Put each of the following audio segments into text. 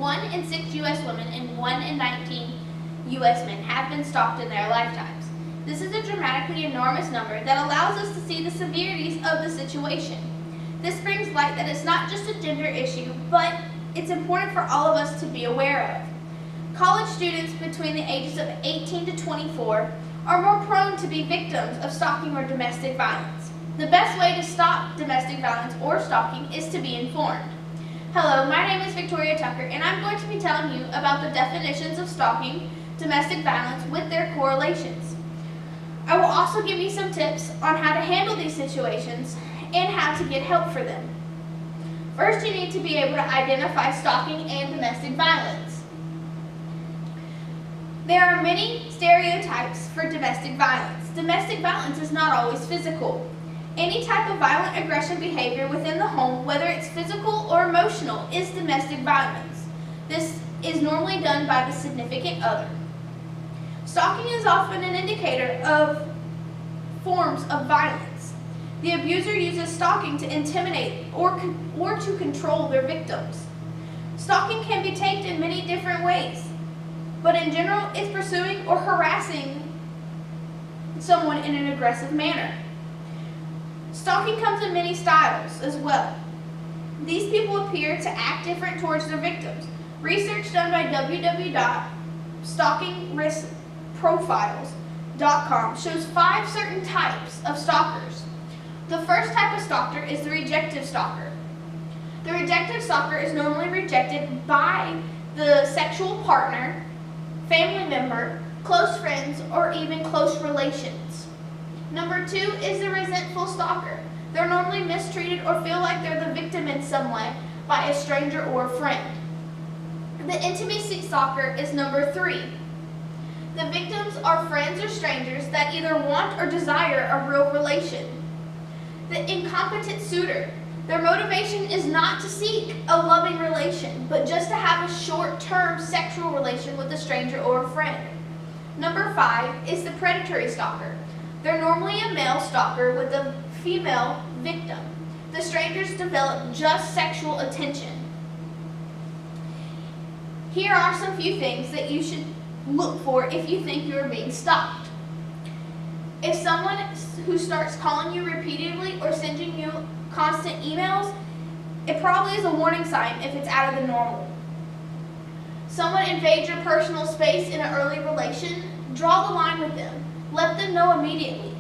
1 in 6 U.S. women and 1 in 19 U.S. men have been stalked in their lifetimes. This is a dramatically enormous number that allows us to see the severities of the situation. This brings light that it's not just a gender issue, but it's important for all of us to be aware of. College students between the ages of 18 to 24 are more prone to be victims of stalking or domestic violence. The best way to stop domestic violence or stalking is to be informed. Hello, my name is Victoria Tucker, and I'm going to be telling you about the definitions of stalking, domestic violence with their correlations. I will also give you some tips on how to handle these situations and how to get help for them. First, you need to be able to identify stalking and domestic violence. There are many stereotypes for domestic violence. Domestic violence is not always physical. Any type of violent aggression behavior within the home, whether it's physical or emotional, is domestic violence. This is normally done by the significant other. Stalking is often an indicator of forms of violence. The abuser uses stalking to intimidate or to control their victims. Stalking can be taken in many different ways, but in general, it's pursuing or harassing someone in an aggressive manner. Stalking comes in many styles as well. These people appear to act different towards their victims. Research done by www.stalkingriskprofiles.com shows 5 certain types of stalkers. The first type of stalker is the rejective stalker. The rejective stalker is normally rejected by the sexual partner, family member, close friends, or even close relations. Number 2 is the resentful stalker. They're normally mistreated or feel like they're the victim in some way by a stranger or a friend. The intimacy stalker is number 3. The victims are friends or strangers that either want or desire a real relation. The incompetent suitor. Their motivation is not to seek a loving relation, but just to have a short-term sexual relation with a stranger or a friend. Number 5 is the predatory stalker. They're normally a male stalker with a female victim. The strangers develop just sexual attention. Here are some few things that you should look for if you think you are being stalked. If someone who starts calling you repeatedly or sending you constant emails, it probably is a warning sign if it's out of the normal. Someone invades your personal space in an early relation, draw the line with them. Let them know immediately.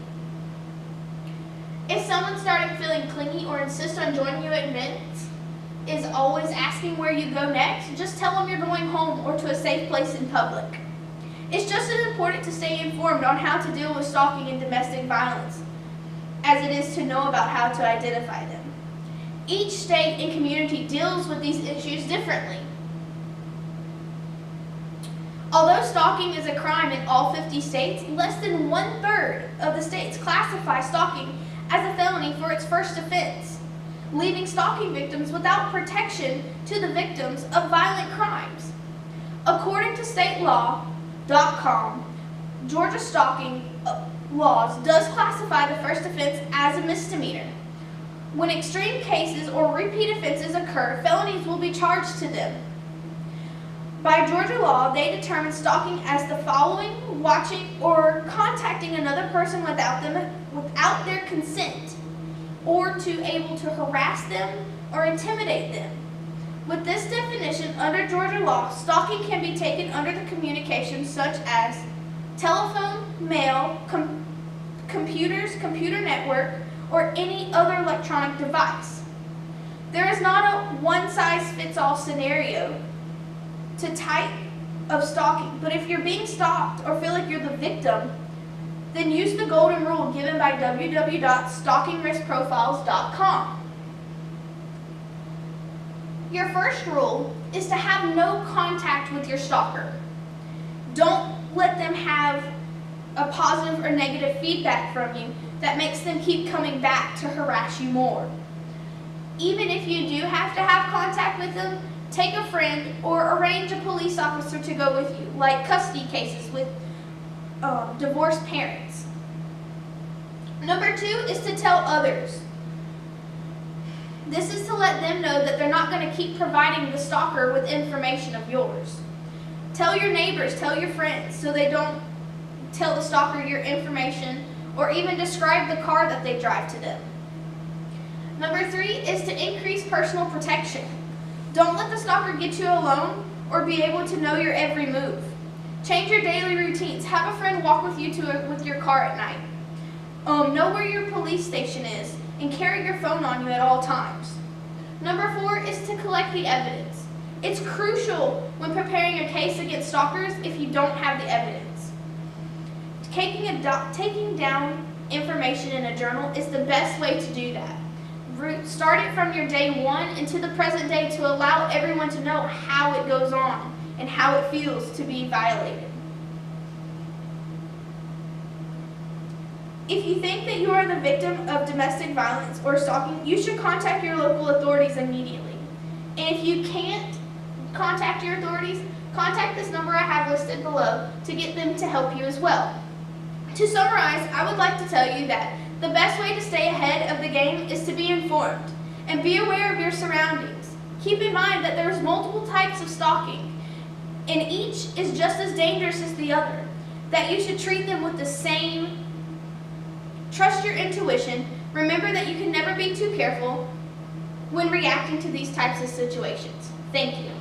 If someone started feeling clingy or insists on joining you at events, is always asking where you go next, just tell them you're going home or to a safe place in public. It's just as important to stay informed on how to deal with stalking and domestic violence as it is to know about how to identify them. Each state and community deals with these issues differently. Although stalking is a crime in all 50 states, less than 1/3 of the states classify stalking as a felony for its first offense, leaving stalking victims without protection to the victims of violent crimes. According to statelaw.com, Georgia stalking laws does classify the first offense as a misdemeanor. When extreme cases or repeat offenses occur, felonies will be charged to them. By Georgia law, they determine stalking as the following, watching, or contacting another person without their consent, or to able to harass them or intimidate them. With this definition, under Georgia law, stalking can be taken under the communications such as telephone, mail, computers, computer network, or any other electronic device. There is not a one-size-fits-all scenario to type of stalking, but if you're being stalked or feel like you're the victim, then use the golden rule given by www.stalkingriskprofiles.com. Your first rule is to have no contact with your stalker. Don't let them have a positive or negative feedback from you that makes them keep coming back to harass you more. Even if you do have to have contact with them, take a friend or arrange a police officer to go with you, like custody cases with divorced parents. Number 2 is to tell others. This is to let them know that they're not going to keep providing the stalker with information of yours. Tell your neighbors, tell your friends, so they don't tell the stalker your information or even describe the car that they drive to them. Number 3 is to increase personal protection. Don't let the stalker get you alone or be able to know your every move. Change your daily routines. Have a friend walk with you with your car at night. Know where your police station is and carry your phone on you at all times. Number 4 is to collect the evidence. It's crucial when preparing a case against stalkers if you don't have the evidence. Taking down information in a journal is the best way to do that. Start it from your day 1 into the present day to allow everyone to know how it goes on and how it feels to be violated. If you think that you are the victim of domestic violence or stalking, you should contact your local authorities immediately. And if you can't contact your authorities, contact this number I have listed below to get them to help you as well. To summarize, I would like to tell you that the best way to stay ahead of the game is to be informed and be aware of your surroundings. Keep in mind that there's multiple types of stalking, and each is just as dangerous as the other, that you should treat them with the same. Trust your intuition. Remember that you can never be too careful when reacting to these types of situations. Thank you.